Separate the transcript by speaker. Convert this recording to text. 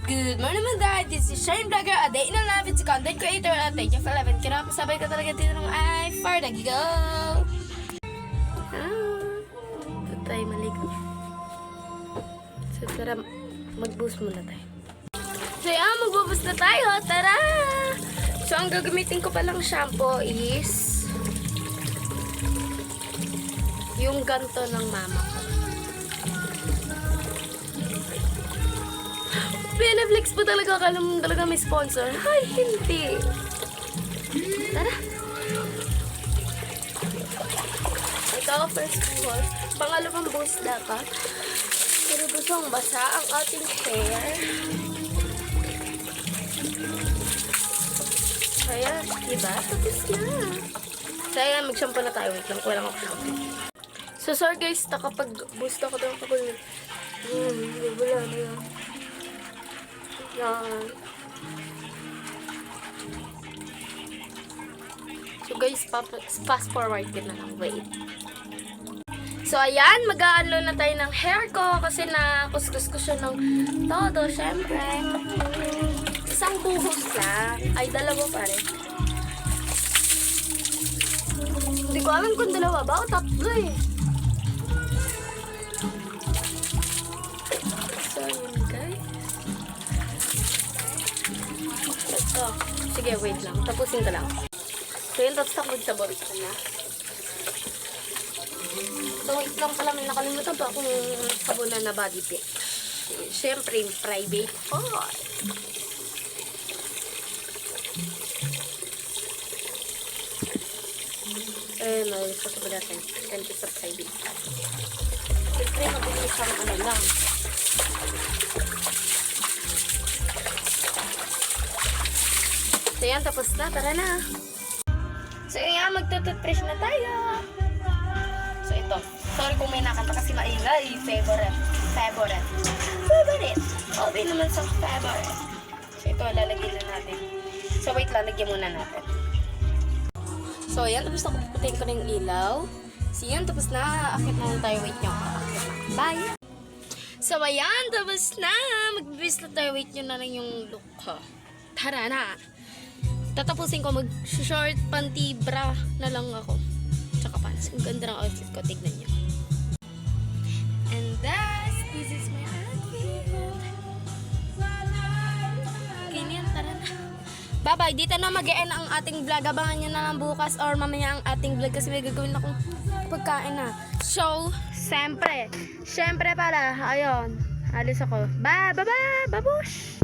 Speaker 1: Good morning mga dad, this is Shine Vlogger, a day in a life, it's a content creator at age of 11. Kaya pasabay ka talaga dito ng ay, far na go! Ito tayo maligo. So tara, mag-boost muna tayo. So yan, mag-boost na tayo, tara! So ang gagamitin ko palang shampoo is yung ganto ng mama ko. Beneflex po talaga, akala mo talaga may sponsor. Ay, hindi. Tara. Ito, first boost. Pangalawang boost dapat. Pero busong basa ang ating hair. Kaya, diba? Tapos na. Kaya, mag-shampoo na tayo. Wait lang, kulang ako shampoo. So, sorry guys, kapag boost ako doon kapag wala na yan. Yan. So guys, fast forward din na lang. Wait. So ayan, mag-a-unload na tayo ng hair ko kasi nakuskus ko siya ng todo, syempre. Isang buhos lang. Ay, dalawa pa rin. Hindi ko alam kung dalawa ba o tatlo eh. So yun guys. Oh, sige, wait lang. Tapusin ko lang. So, yun, tapos ako magsabor ko na. So, wait lang pala. May nakalimutan pa akong sabunan na body pick. Siyempre, private. Oh! Eh, may sasabi natin. Ganito sa private. Siyempre, mabilis ang ano lang. So yan, tapos na. Tara na. So yan, magtututbrush na tayo. So ito. Sorry kung may nakanta kasi maingay. Favorite. Okay naman sa favorite. So ito, lalagyan na natin. So wait lang, lagyan muna natin. So yan, tapos na puputin ko ng ilaw. So yan, tapos na. Akit na tayo. Wait nyo. Bye! So ayan, tapos na. Magbibis na tayo. Wait nyo na lang yung look ko. Tara na. Tatapusin ko mag-short panty bra na lang ako. Tsaka pants. Ang ganda ng outfit ko. Tignan nyo. And this is my outfit. Ganyan, tara na. Bye-bye. Dito na mag-e-end ang ating vlog. Abangan nyo na lang bukas or mamaya ang ating vlog kasi may gagawin akong pagkain na. So, syempre pala. Ayun. Alis ako. Bye-bye. Babush!